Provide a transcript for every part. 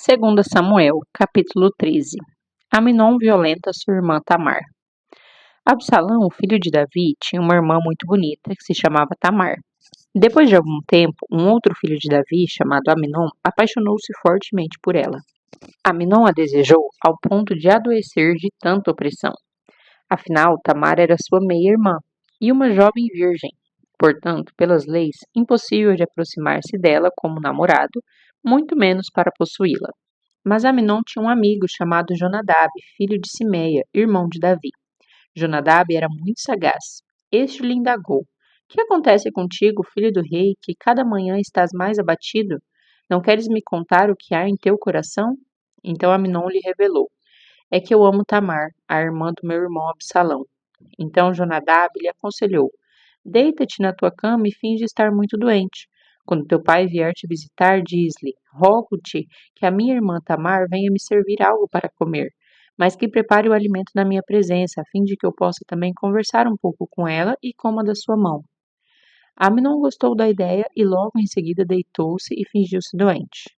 Segunda Samuel, capítulo 13. Aminon violenta sua irmã Tamar. Absalão, filho de Davi, tinha uma irmã muito bonita que se chamava Tamar. Depois de algum tempo, um outro filho de Davi, chamado Aminon, apaixonou-se fortemente por ela. Aminon a desejou ao ponto de adoecer de tanta opressão. Afinal, Tamar era sua meia-irmã e uma jovem virgem. Portanto, pelas leis, impossível de aproximar-se dela como namorado, muito menos para possuí-la. Mas Aminon tinha um amigo chamado Jonadab, filho de Simeia, irmão de Davi. Jonadab era muito sagaz. Este lhe indagou: Que acontece contigo, filho do rei, que cada manhã estás mais abatido? Não queres me contar o que há em teu coração? Então Aminon lhe revelou: É que eu amo Tamar, a irmã do meu irmão Absalão. Então Jonadab lhe aconselhou: Deita-te na tua cama e finge estar muito doente. Quando teu pai vier te visitar, diz-lhe: Rogo-te que a minha irmã Tamar venha me servir algo para comer, mas que prepare o alimento na minha presença, a fim de que eu possa também conversar um pouco com ela e coma da sua mão. Amnon gostou da ideia e logo em seguida deitou-se e fingiu-se doente.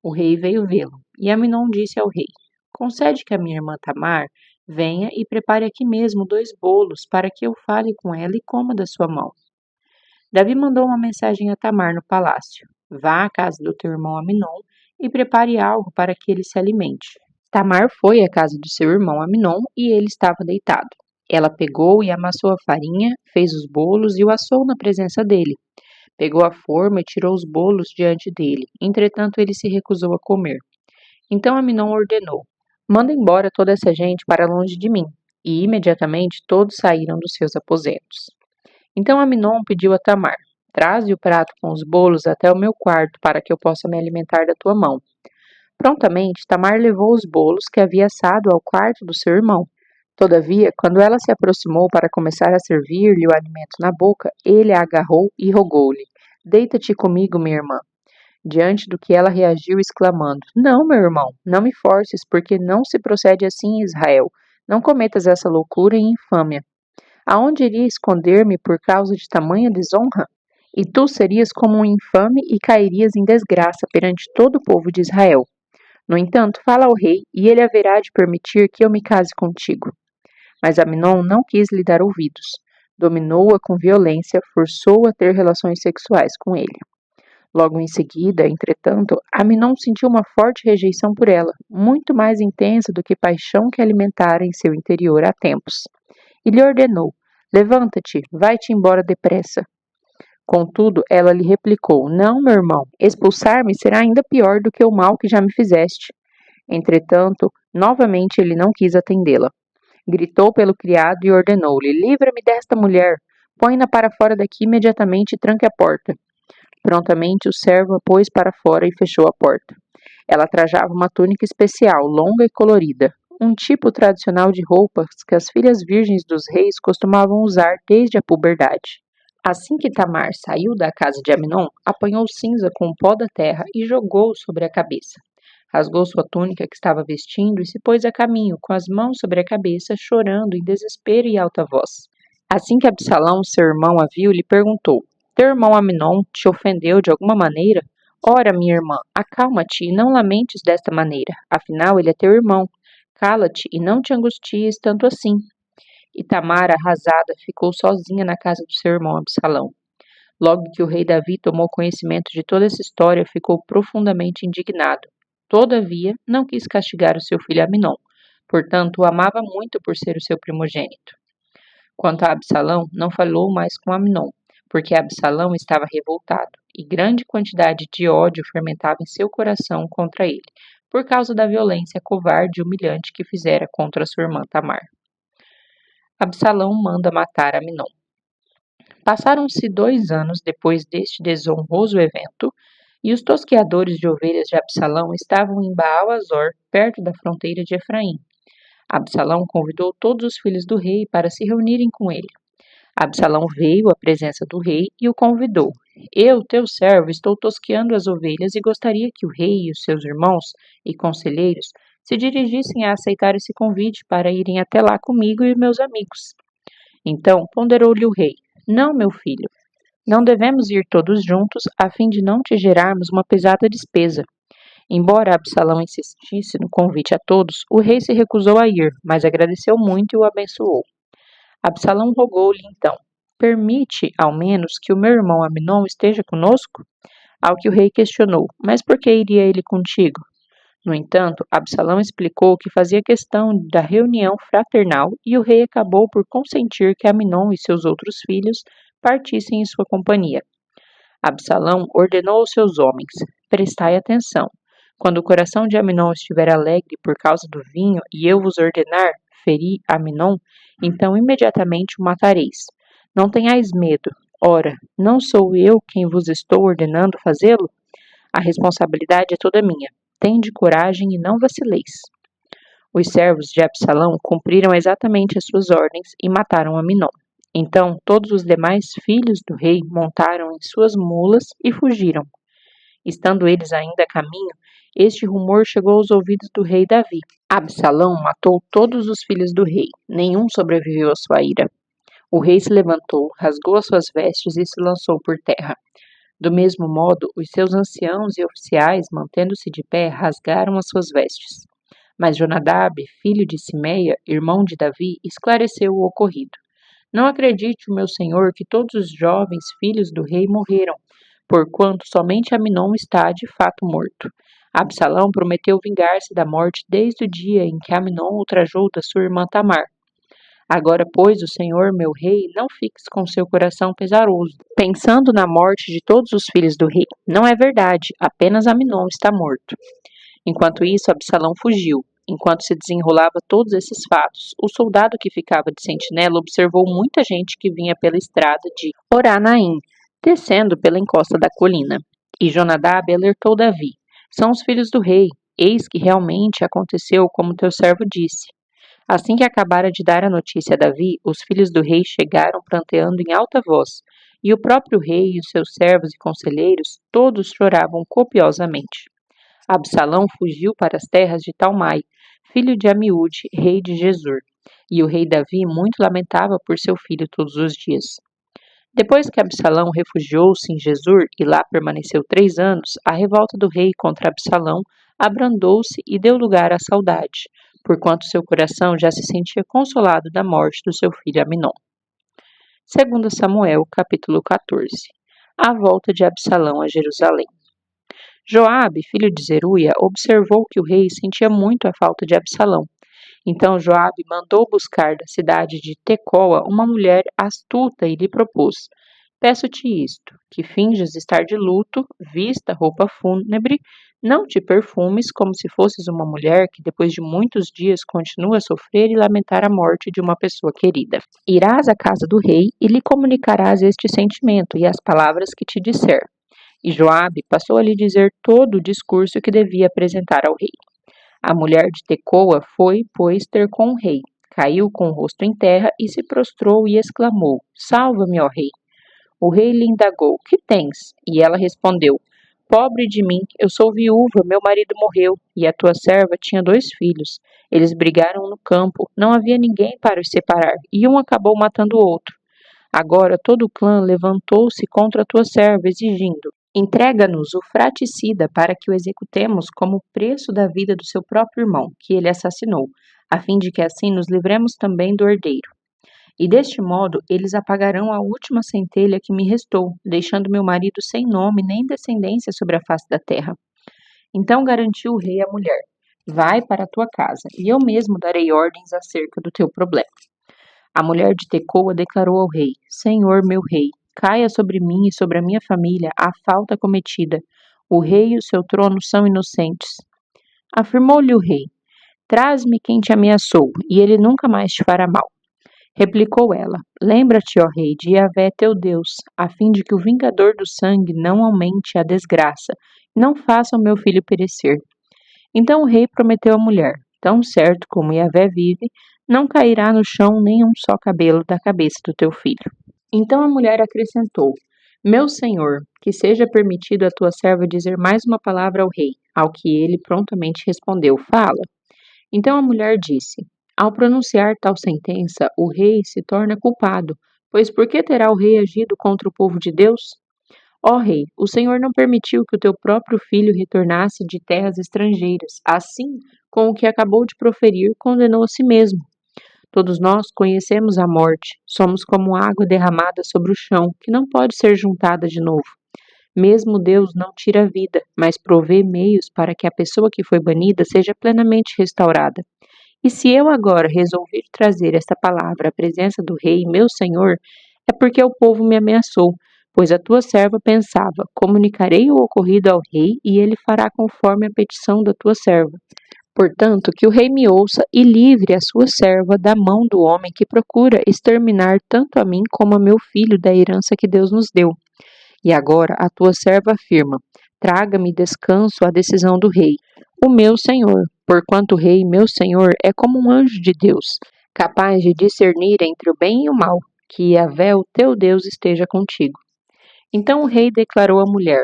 O rei veio vê-lo, e Amnon disse ao rei: Concede que a minha irmã Tamar venha e prepare aqui mesmo 2 bolos para que eu fale com ela e coma da sua mão. Davi mandou uma mensagem a Tamar no palácio: Vá à casa do teu irmão Aminon e prepare algo para que ele se alimente. Tamar foi à casa do seu irmão Aminon e ele estava deitado. Ela pegou e amassou a farinha, fez os bolos e o assou na presença dele. Pegou a forma e tirou os bolos diante dele. Entretanto, ele se recusou a comer. Então Aminon ordenou: Manda embora toda essa gente para longe de mim. E imediatamente todos saíram dos seus aposentos. Então Aminon pediu a Tamar: Traze o prato com os bolos até o meu quarto para que eu possa me alimentar da tua mão. Prontamente, Tamar levou os bolos que havia assado ao quarto do seu irmão. Todavia, quando ela se aproximou para começar a servir-lhe o alimento na boca, ele a agarrou e rogou-lhe: Deita-te comigo, minha irmã. Diante do que ela reagiu, exclamando: Não, meu irmão, não me forces, porque não se procede assim em Israel. Não cometas essa loucura e infâmia. Aonde iria esconder-me por causa de tamanha desonra? E tu serias como um infame e cairias em desgraça perante todo o povo de Israel. No entanto, fala ao rei, e ele haverá de permitir que eu me case contigo. Mas Aminon não quis lhe dar ouvidos. Dominou-a com violência, forçou-a a ter relações sexuais com ele. Logo em seguida, entretanto, Aminon sentiu uma forte rejeição por ela, muito mais intensa do que paixão que alimentara em seu interior há tempos. E lhe ordenou: Levanta-te, vai-te embora depressa. Contudo, ela lhe replicou: Não, meu irmão, expulsar-me será ainda pior do que o mal que já me fizeste. Entretanto, novamente ele não quis atendê-la. Gritou pelo criado e ordenou-lhe: Livra-me desta mulher. Põe-na para fora daqui imediatamente e tranque a porta. Prontamente o servo a pôs para fora e fechou a porta. Ela trajava uma túnica especial, longa e colorida, um tipo tradicional de roupas que as filhas virgens dos reis costumavam usar desde a puberdade. Assim que Tamar saiu da casa de Aminon, apanhou cinza com o pó da terra e jogou sobre a cabeça. Rasgou sua túnica que estava vestindo e se pôs a caminho, com as mãos sobre a cabeça, chorando em desespero e alta voz. Assim que Absalão, seu irmão, a viu, lhe perguntou: Teu irmão Aminon te ofendeu de alguma maneira? Ora, minha irmã, acalma-te e não lamentes desta maneira. Afinal, ele é teu irmão. Cala-te e não te angusties tanto assim. E Tamar, arrasada, ficou sozinha na casa do seu irmão Absalão. Logo que o rei Davi tomou conhecimento de toda essa história, ficou profundamente indignado. Todavia, não quis castigar o seu filho Aminon. Portanto, o amava muito por ser o seu primogênito. Quanto a Absalão, não falou mais com Aminon, porque Absalão estava revoltado, e grande quantidade de ódio fermentava em seu coração contra ele, por causa da violência covarde e humilhante que fizera contra sua irmã Tamar. Absalão manda matar Aminon. Passaram-se 2 anos depois deste desonroso evento, e os tosqueadores de ovelhas de Absalão estavam em Baal-Azor, perto da fronteira de Efraim. Absalão convidou todos os filhos do rei para se reunirem com ele. Absalão veio à presença do rei e o convidou. Eu, teu servo, estou tosqueando as ovelhas e gostaria que o rei e os seus irmãos e conselheiros se dirigissem a aceitar esse convite para irem até lá comigo e meus amigos. Então ponderou-lhe o rei: Não, meu filho, não devemos ir todos juntos, a fim de não te gerarmos uma pesada despesa. Embora Absalão insistisse no convite a todos, o rei se recusou a ir, mas agradeceu muito e o abençoou. Absalão rogou-lhe então: Permite, ao menos, que o meu irmão Aminon esteja conosco? Ao que o rei questionou: Mas por que iria ele contigo? No entanto, Absalão explicou que fazia questão da reunião fraternal e o rei acabou por consentir que Aminon e seus outros filhos partissem em sua companhia. Absalão ordenou aos seus homens: Prestai atenção. Quando o coração de Aminon estiver alegre por causa do vinho e eu vos ordenar ferir Aminon, então imediatamente o matareis. Não tenhais medo. Ora, não sou eu quem vos estou ordenando fazê-lo? A responsabilidade é toda minha. Tende coragem e não vacileis. Os servos de Absalão cumpriram exatamente as suas ordens e mataram Aminon. Então todos os demais filhos do rei montaram em suas mulas e fugiram. Estando eles ainda a caminho, este rumor chegou aos ouvidos do rei Davi. Absalão matou todos os filhos do rei, nenhum sobreviveu à sua ira. O rei se levantou, rasgou as suas vestes e se lançou por terra. Do mesmo modo, os seus anciãos e oficiais, mantendo-se de pé, rasgaram as suas vestes. Mas Jonadab, filho de Simeia, irmão de Davi, esclareceu o ocorrido. Não acredite, o meu senhor, que todos os jovens filhos do rei morreram, porquanto somente Aminon está de fato morto. Absalão prometeu vingar-se da morte desde o dia em que Aminon ultrajou da sua irmã Tamar. Agora, pois, o Senhor, meu rei, não fiques com seu coração pesaroso, pensando na morte de todos os filhos do rei. Não é verdade, apenas Aminon está morto. Enquanto isso, Absalão fugiu. Enquanto se desenrolava todos esses fatos, o soldado que ficava de sentinela observou muita gente que vinha pela estrada de Oranaim, descendo pela encosta da colina. E Jonadab alertou Davi: São os filhos do rei. Eis que realmente aconteceu como teu servo disse. Assim que acabara de dar a notícia a Davi, os filhos do rei chegaram pranteando em alta voz, e o próprio rei e os seus servos e conselheiros todos choravam copiosamente. Absalão fugiu para as terras de Talmai, filho de Amiúde, rei de Gesur, e o rei Davi muito lamentava por seu filho todos os dias. Depois que Absalão refugiou-se em Gesur e lá permaneceu 3 anos, a revolta do rei contra Absalão abrandou-se e deu lugar à saudade, porquanto seu coração já se sentia consolado da morte do seu filho Aminon. 2 Samuel, capítulo 14. A volta de Absalão a Jerusalém. Joabe, filho de Zeruia, observou que o rei sentia muito a falta de Absalão. Então Joabe mandou buscar da cidade de Tecoa uma mulher astuta e lhe propôs: Peço-te isto, que finjas estar de luto, vista roupa fúnebre, não te perfumes como se fosses uma mulher que depois de muitos dias continua a sofrer e lamentar a morte de uma pessoa querida. Irás à casa do rei e lhe comunicarás este sentimento e as palavras que te disser. E Joabe passou a lhe dizer todo o discurso que devia apresentar ao rei. A mulher de Tecoa foi, pois, ter com o rei. Caiu com o rosto em terra e se prostrou e exclamou: Salva-me, ó rei! O rei lhe indagou: Que tens? E ela respondeu: Pobre de mim, eu sou viúva, meu marido morreu, e a tua serva tinha 2 filhos. Eles brigaram no campo, não havia ninguém para os separar, e um acabou matando o outro. Agora todo o clã levantou-se contra a tua serva, exigindo: Entrega-nos o fraticida para que o executemos como preço da vida do seu próprio irmão, que ele assassinou, a fim de que assim nos livremos também do herdeiro. E deste modo eles apagarão a última centelha que me restou, deixando meu marido sem nome nem descendência sobre a face da terra. Então garantiu o rei à mulher: Vai para a tua casa, e eu mesmo darei ordens acerca do teu problema. A mulher de Tecoa declarou ao rei: Senhor meu rei, caia sobre mim e sobre a minha família a falta cometida. O rei e o seu trono são inocentes. Afirmou-lhe o rei: Traz-me quem te ameaçou, e ele nunca mais te fará mal. Replicou ela: Lembra-te, ó rei, de Yahvé teu Deus, a fim de que o vingador do sangue não aumente a desgraça, e não faça o meu filho perecer. Então o rei prometeu à mulher: Tão certo como Yahvé vive, não cairá no chão nem um só cabelo da cabeça do teu filho. Então a mulher acrescentou: Meu senhor, que seja permitido a tua serva dizer mais uma palavra ao rei. Ao que ele prontamente respondeu: Fala. Então a mulher disse: Ao pronunciar tal sentença, o rei se torna culpado, pois por que terá o rei agido contra o povo de Deus? Ó rei, o Senhor não permitiu que o teu próprio filho retornasse de terras estrangeiras. Assim, com o que acabou de proferir, condenou a si mesmo. Todos nós conhecemos a morte. Somos como água derramada sobre o chão, que não pode ser juntada de novo. Mesmo Deus não tira a vida, mas provê meios para que a pessoa que foi banida seja plenamente restaurada. E se eu agora resolver trazer esta palavra à presença do rei, meu senhor, é porque o povo me ameaçou, pois a tua serva pensava: comunicarei o ocorrido ao rei e ele fará conforme a petição da tua serva. Portanto, que o rei me ouça e livre a sua serva da mão do homem que procura exterminar tanto a mim como a meu filho da herança que Deus nos deu. E agora a tua serva afirma: traga-me descanso à decisão do rei, o meu senhor, porquanto o rei, meu senhor, é como um anjo de Deus, capaz de discernir entre o bem e o mal. Que Yahvé, o teu Deus, esteja contigo. Então o rei declarou à mulher: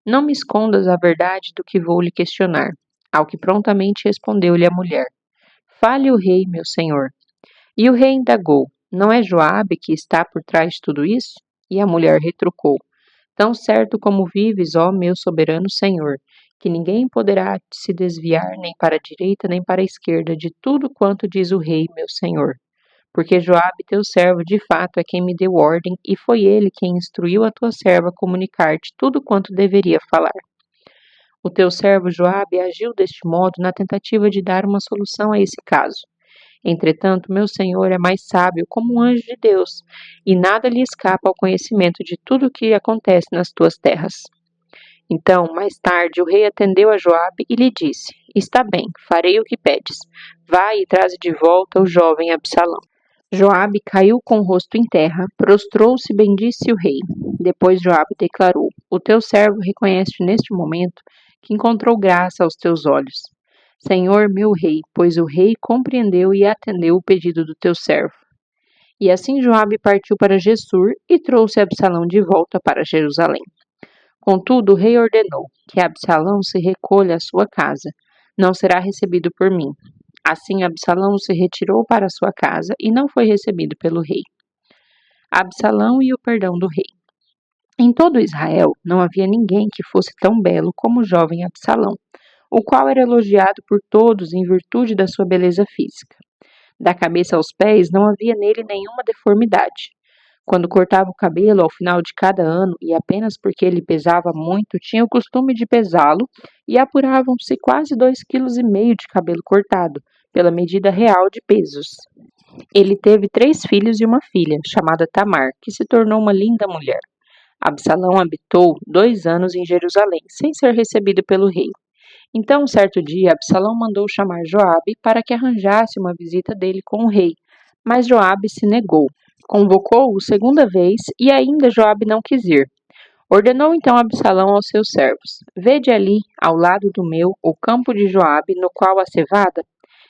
não me escondas a verdade do que vou lhe questionar. Ao que prontamente respondeu-lhe a mulher: fale o rei, meu senhor. E o rei indagou: não é Joabe que está por trás de tudo isso? E a mulher retrucou: tão certo como vives, ó meu soberano Senhor, que ninguém poderá se desviar nem para a direita nem para a esquerda de tudo quanto diz o rei, meu Senhor. Porque Joabe, teu servo, de fato é quem me deu ordem, e foi ele quem instruiu a tua serva a comunicar-te tudo quanto deveria falar. O teu servo Joabe agiu deste modo na tentativa de dar uma solução a esse caso. Entretanto, meu senhor é mais sábio como um anjo de Deus, e nada lhe escapa ao conhecimento de tudo o que acontece nas tuas terras. Então, mais tarde, o rei atendeu a Joabe e lhe disse: está bem, farei o que pedes. Vá e traze de volta o jovem Absalão. Joabe caiu com o rosto em terra, prostrou-se e bendisse o rei. Depois Joabe declarou: o teu servo reconhece neste momento que encontrou graça aos teus olhos. Senhor meu rei, pois o rei compreendeu e atendeu o pedido do teu servo. E assim Joabe partiu para Gessur e trouxe Absalão de volta para Jerusalém. Contudo, o rei ordenou que Absalão se recolha à sua casa. Não será recebido por mim. Assim Absalão se retirou para sua casa e não foi recebido pelo rei. Absalão e o perdão do rei. Em todo Israel não havia ninguém que fosse tão belo como o jovem Absalão, o qual era elogiado por todos em virtude da sua beleza física. Da cabeça aos pés não havia nele nenhuma deformidade. Quando cortava o cabelo ao final de cada ano, e apenas porque ele pesava muito, tinha o costume de pesá-lo, e apuravam-se quase 2,5 kg de cabelo cortado, pela medida real de pesos. Ele teve 3 filhos e uma filha, chamada Tamar, que se tornou uma linda mulher. Absalão habitou 2 anos em Jerusalém, sem ser recebido pelo rei. Então, certo dia, Absalão mandou chamar Joabe para que arranjasse uma visita dele com o rei, mas Joabe se negou. Convocou-o segunda vez e ainda Joabe não quis ir. Ordenou então Absalão aos seus servos: vede ali, ao lado do meu, o campo de Joabe, no qual há cevada.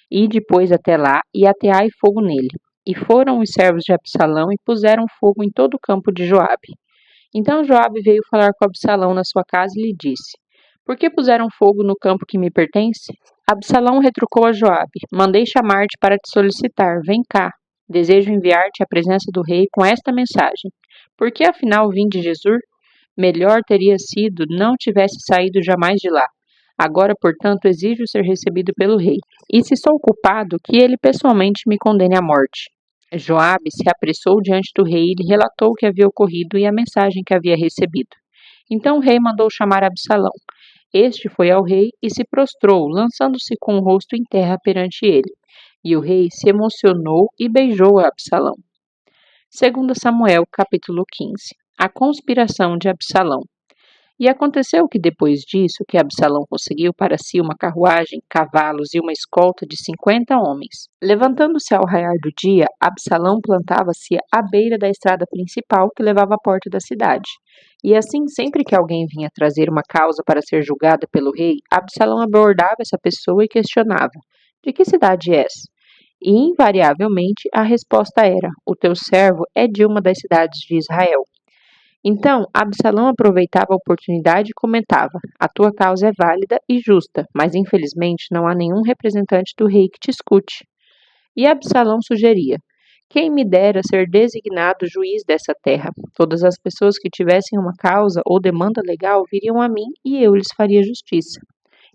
Ide, pois, até lá e ateai fogo nele. E foram os servos de Absalão e puseram fogo em todo o campo de Joabe. Então Joabe veio falar com Absalão na sua casa e lhe disse: por que puseram fogo no campo que me pertence? Absalão retrucou a Joabe: mandei chamar-te para te solicitar, vem cá. Desejo enviar-te à presença do rei com esta mensagem. Por que afinal vim de Jesur? Melhor teria sido não tivesse saído jamais de lá. Agora, portanto, exijo ser recebido pelo rei. E se sou culpado, que ele pessoalmente me condene à morte. Joabe se apressou diante do rei e lhe relatou o que havia ocorrido e a mensagem que havia recebido. Então o rei mandou chamar Absalão. Este foi ao rei e se prostrou, lançando-se com o rosto em terra perante ele. E o rei se emocionou e beijou a Absalão. 2 Samuel, capítulo 15. A conspiração de Absalão. E aconteceu que depois disso, que Absalão conseguiu para si uma carruagem, cavalos e uma escolta de 50 homens. Levantando-se ao raiar do dia, Absalão plantava-se à beira da estrada principal que levava à porta da cidade. E assim, sempre que alguém vinha trazer uma causa para ser julgada pelo rei, Absalão abordava essa pessoa e questionava: de que cidade és? E invariavelmente a resposta era: o teu servo é de uma das cidades de Israel. Então, Absalão aproveitava a oportunidade e comentava: a tua causa é válida e justa, mas infelizmente não há nenhum representante do rei que te escute. E Absalão sugeria: Quem me dera ser designado juiz dessa terra. Todas as pessoas que tivessem uma causa ou demanda legal viriam a mim e eu lhes faria justiça.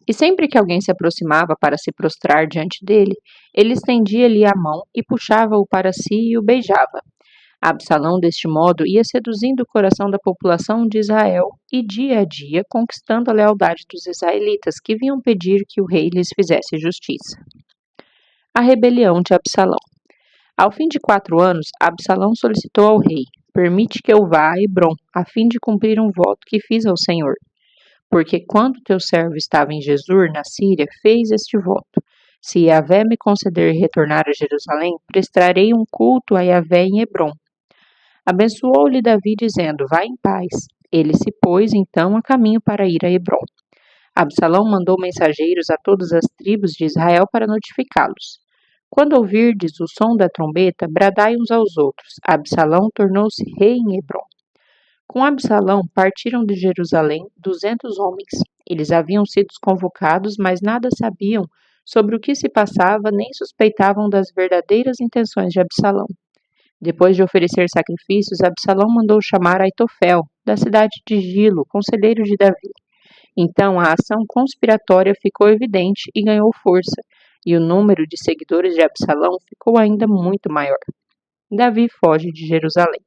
E sempre que alguém se aproximava para se prostrar diante dele, ele estendia-lhe a mão e puxava-o para si e o beijava. Absalão, deste modo, ia seduzindo o coração da população de Israel e, dia a dia, conquistando a lealdade dos israelitas, que vinham pedir que o rei lhes fizesse justiça. A rebelião de Absalão. Ao fim de 4 anos, Absalão solicitou ao rei: permite que eu vá a Hebrom, a fim de cumprir um voto que fiz ao Senhor. Porque quando teu servo estava em Jesur, na Síria, fez este voto: se Yahvé me conceder retornar a Jerusalém, prestarei um culto a Yahvé em Hebrom. Abençoou-lhe Davi, dizendo: vai em paz. Ele se pôs, então, a caminho para ir a Hebrom. Absalão mandou mensageiros a todas as tribos de Israel para notificá-los. Quando ouvirdes o som da trombeta, bradai uns aos outros. Absalão tornou-se rei em Hebrom. Com Absalão partiram de Jerusalém 200 homens. Eles haviam sido convocados, mas nada sabiam sobre o que se passava, nem suspeitavam das verdadeiras intenções de Absalão. Depois de oferecer sacrifícios, Absalão mandou chamar Aitofel, da cidade de Gilo, conselheiro de Davi. Então a ação conspiratória ficou evidente e ganhou força, e o número de seguidores de Absalão ficou ainda muito maior. Davi foge de Jerusalém.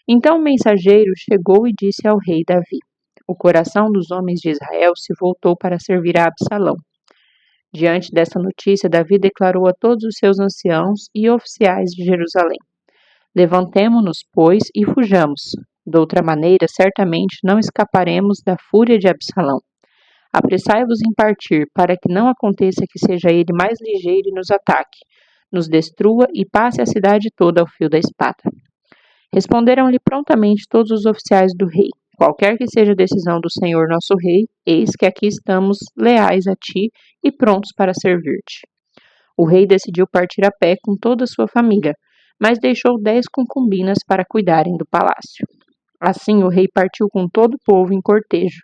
Então o mensageiro chegou e disse ao rei Davi: o coração dos homens de Israel se voltou para servir a Absalão. Diante dessa notícia, Davi declarou a todos os seus anciãos e oficiais de Jerusalém: levantemo-nos, pois, e fujamos. Doutra maneira, certamente não escaparemos da fúria de Absalão. Apressai-vos em partir, para que não aconteça que seja ele mais ligeiro e nos ataque, nos destrua e passe a cidade toda ao fio da espada. Responderam-lhe prontamente todos os oficiais do rei: qualquer que seja a decisão do Senhor nosso rei, eis que aqui estamos leais a ti e prontos para servir-te. O rei decidiu partir a pé com toda a sua família, mas deixou 10 concubinas para cuidarem do palácio. Assim o rei partiu com todo o povo em cortejo.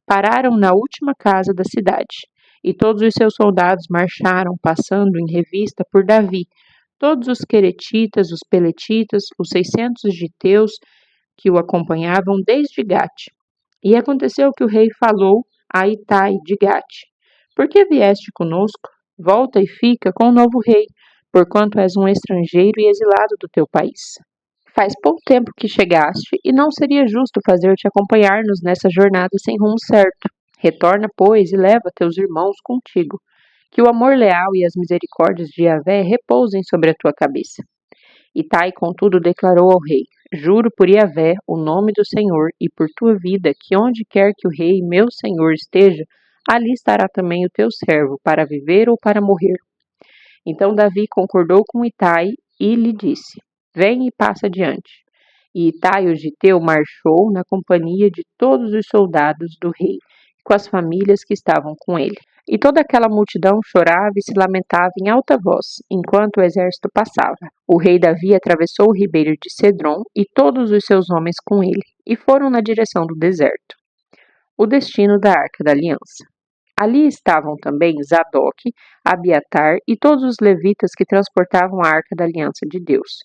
Pararam na última casa da cidade, e todos os seus soldados marcharam, passando em revista por Davi, todos os queretitas, os peletitas, os 600 giteus que o acompanhavam desde Gate. E aconteceu que o rei falou a Itai de Gate: por que vieste conosco? Volta e fica com o novo rei, porquanto és um estrangeiro e exilado do teu país. Faz pouco tempo que chegaste, e não seria justo fazer-te acompanhar-nos nessa jornada sem rumo certo. Retorna, pois, e leva teus irmãos contigo. Que o amor leal e as misericórdias de Yahvé repousem sobre a tua cabeça. Itai, contudo, declarou ao rei: juro por Yahvé, o nome do Senhor, e por tua vida, que onde quer que o rei, meu senhor, esteja, ali estará também o teu servo, para viver ou para morrer. Então Davi concordou com Itai e lhe disse: vem e passa adiante. E Itai, o giteu, marchou na companhia de todos os soldados do rei, com as famílias que estavam com ele. E toda aquela multidão chorava e se lamentava em alta voz, enquanto o exército passava. O rei Davi atravessou o ribeiro de Cedron e todos os seus homens com ele, e foram na direção do deserto. O destino da Arca da Aliança. Ali estavam também Zadok, Abiatar e todos os levitas que transportavam a Arca da Aliança de Deus.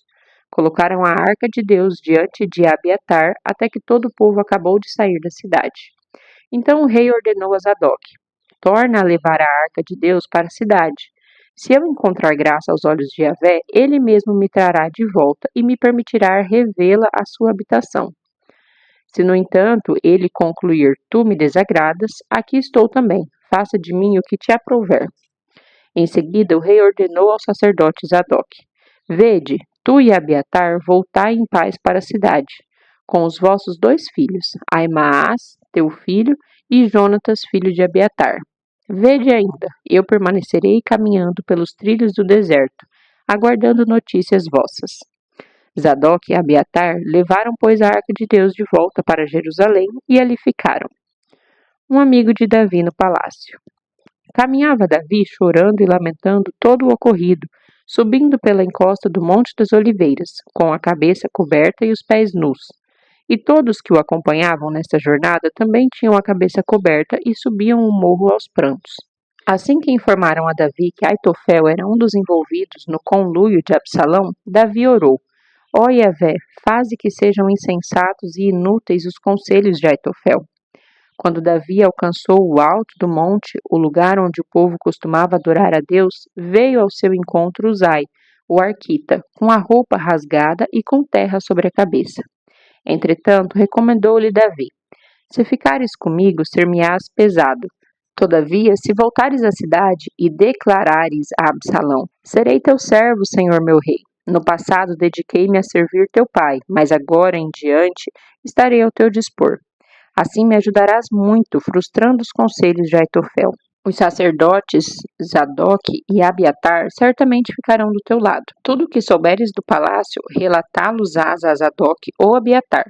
Colocaram a Arca de Deus diante de Abiatar até que todo o povo acabou de sair da cidade. Então o rei ordenou a Zadok: torna a levar a Arca de Deus para a cidade. Se eu encontrar graça aos olhos de Yahvé, ele mesmo me trará de volta e me permitirá revê-la à sua habitação. Se, no entanto, ele concluir: tu me desagradas, aqui estou também, faça de mim o que te aprouver. Em seguida, o rei ordenou ao sacerdote Zadok: vede, tu e Abiatar voltai em paz para a cidade, com os vossos 2 filhos, Aimaas, teu filho, e Jonatas, filho de Abiatar. Vede ainda, eu permanecerei caminhando pelos trilhos do deserto, aguardando notícias vossas. Zadok e Abiatar levaram, pois, a Arca de Deus de volta para Jerusalém e ali ficaram. Um amigo de Davi no palácio. Caminhava Davi chorando e lamentando todo o ocorrido, subindo pela encosta do Monte das Oliveiras, com a cabeça coberta e os pés nus. E todos que o acompanhavam nesta jornada também tinham a cabeça coberta e subiam o morro aos prantos. Assim que informaram a Davi que Aitofel era um dos envolvidos no conluio de Absalão, Davi orou: Ó Yahvé, faze que sejam insensatos e inúteis os conselhos de Aitofel. Quando Davi alcançou o alto do monte, o lugar onde o povo costumava adorar a Deus, veio ao seu encontro Uzai, o arquita, com a roupa rasgada e com terra sobre a cabeça. Entretanto, recomendou-lhe Davi: Se ficares comigo, ser-me-ás pesado. Todavia, se voltares à cidade e declarares a Absalão: Serei teu servo, senhor meu rei. No passado dediquei-me a servir teu pai, mas agora em diante estarei ao teu dispor. Assim me ajudarás muito, frustrando os conselhos de Aitofel. Os sacerdotes Zadok e Abiatar certamente ficarão do teu lado. Tudo o que souberes do palácio, relatá-los-ás a Zadok ou Abiatar.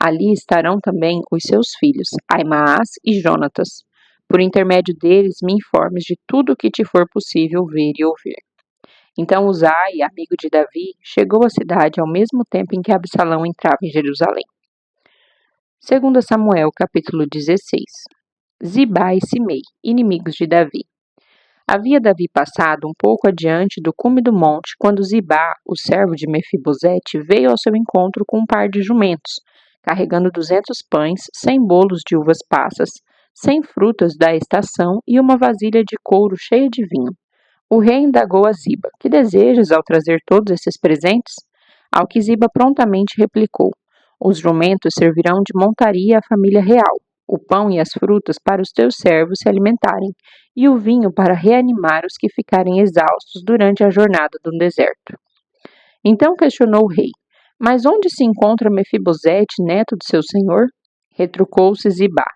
Ali estarão também os seus filhos, Aimaas e Jonatas. Por intermédio deles, me informes de tudo o que te for possível ver e ouvir. Então Uzai, amigo de Davi, chegou à cidade ao mesmo tempo em que Absalão entrava em Jerusalém. 2 Samuel, capítulo 16. Zibá e Simei, inimigos de Davi. Havia Davi passado um pouco adiante do cume do monte, quando Zibá, o servo de Mefibosete, veio ao seu encontro com um par de jumentos, carregando 200 pães, 100 bolos de uvas passas, 100 frutas da estação e uma vasilha de couro cheia de vinho. O rei indagou a Ziba: Que desejas ao trazer todos esses presentes? Ao que Ziba prontamente replicou: Os jumentos servirão de montaria à família real, o pão e as frutas para os teus servos se alimentarem, e o vinho para reanimar os que ficarem exaustos durante a jornada do deserto. Então questionou o rei: Mas onde se encontra Mefibosete, neto de seu senhor? Retrucou-se Zibá: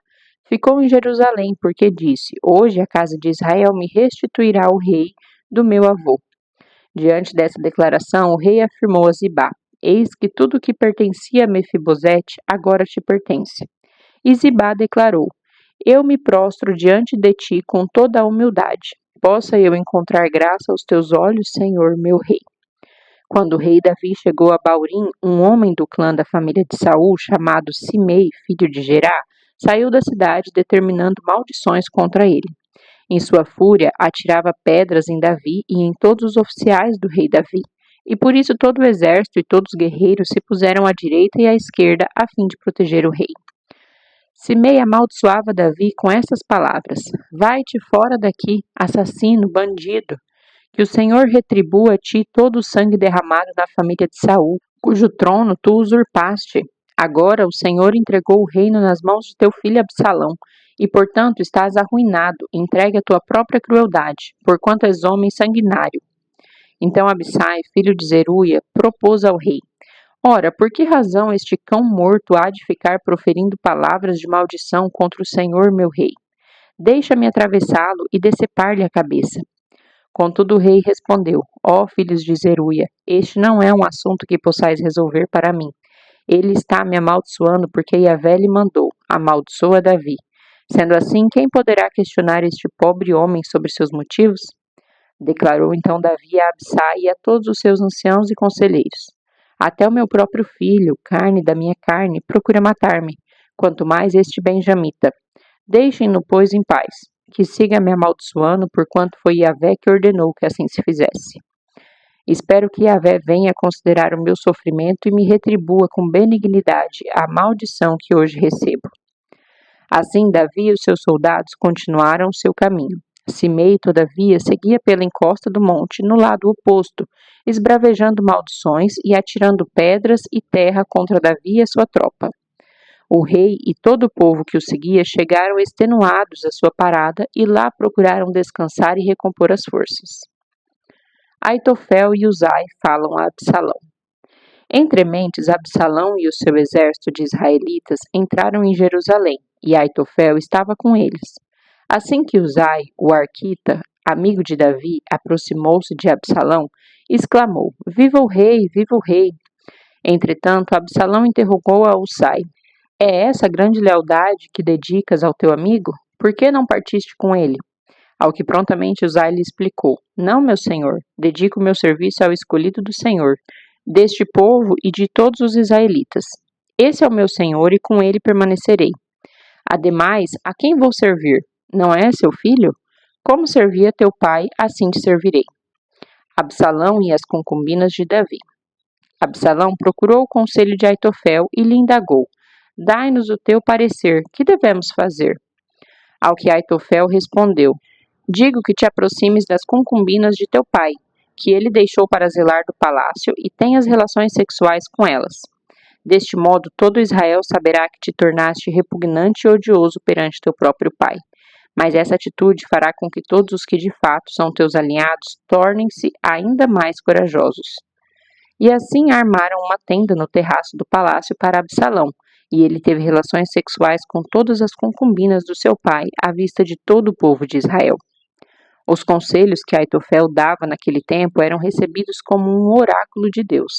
Ficou em Jerusalém, porque disse: Hoje a casa de Israel me restituirá o rei do meu avô. Diante dessa declaração, o rei afirmou a Zibá: Eis que tudo o que pertencia a Mefibosete agora te pertence. E Zibá declarou: Eu me prostro diante de ti com toda a humildade. Possa eu encontrar graça aos teus olhos, Senhor, meu rei. Quando o rei Davi chegou a Baurim, um homem do clã da família de Saul, chamado Simei, filho de Gerá, saiu da cidade determinando maldições contra ele. Em sua fúria, atirava pedras em Davi e em todos os oficiais do rei Davi. E por isso todo o exército e todos os guerreiros se puseram à direita e à esquerda a fim de proteger o rei. Simei amaldiçoava Davi com estas palavras: Vai-te fora daqui, assassino, bandido. Que o Senhor retribua a ti todo o sangue derramado na família de Saul, cujo trono tu usurpaste. Agora o Senhor entregou o reino nas mãos de teu filho Absalão, e portanto estás arruinado, entregue à tua própria crueldade, porquanto és homem sanguinário. Então Abissai, filho de Zeruia, propôs ao rei: Ora, por que razão este cão morto há de ficar proferindo palavras de maldição contra o Senhor meu rei? Deixa-me atravessá-lo e decepar-lhe a cabeça. Contudo o rei respondeu: Ó filhos de Zeruia, este não é um assunto que possais resolver para mim. Ele está me amaldiçoando porque Yahvé lhe mandou: amaldiçoa Davi. Sendo assim, quem poderá questionar este pobre homem sobre seus motivos? Declarou então Davi a Abissai e a todos os seus anciãos e conselheiros: Até o meu próprio filho, carne da minha carne, procura matar-me, quanto mais este benjamita. Deixem-no, pois, em paz, que siga me amaldiçoando, porquanto foi Yahvé que ordenou que assim se fizesse. Espero que Yahvé venha considerar o meu sofrimento e me retribua com benignidade a maldição que hoje recebo. Assim Davi e os seus soldados continuaram o seu caminho. Simei, todavia, seguia pela encosta do monte, no lado oposto, esbravejando maldições e atirando pedras e terra contra Davi e a sua tropa. O rei e todo o povo que o seguia chegaram extenuados à sua parada e lá procuraram descansar e recompor as forças. Aitofel e Uzai falam a Absalão. Entre mentes, Absalão e o seu exército de israelitas entraram em Jerusalém, e Aitofel estava com eles. Assim que Uzai, o arquita, amigo de Davi, aproximou-se de Absalão, exclamou: Viva o rei, viva o rei! Entretanto, Absalão interrogou a Uzai: É essa grande lealdade que dedicas ao teu amigo? Por que não partiste com ele? Ao que prontamente Uzai lhe explicou: Não, meu senhor, dedico meu serviço ao escolhido do Senhor, deste povo e de todos os israelitas. Esse é o meu senhor e com ele permanecerei. Ademais, a quem vou servir? Não é seu filho? Como servia teu pai, assim te servirei. Absalão e as concubinas de Davi. Absalão procurou o conselho de Aitofel e lhe indagou: Dai-nos o teu parecer, que devemos fazer? Ao que Aitofel respondeu: Digo que te aproximes das concubinas de teu pai, que ele deixou para zelar do palácio, e tenhas relações sexuais com elas. Deste modo, todo Israel saberá que te tornaste repugnante e odioso perante teu próprio pai. Mas essa atitude fará com que todos os que de fato são teus alinhados tornem-se ainda mais corajosos. E assim armaram uma tenda no terraço do palácio para Absalão, e ele teve relações sexuais com todas as concubinas do seu pai, à vista de todo o povo de Israel. Os conselhos que Aitofel dava naquele tempo eram recebidos como um oráculo de Deus.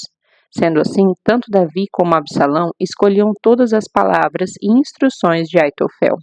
Sendo assim, tanto Davi como Absalão escolhiam todas as palavras e instruções de Aitofel.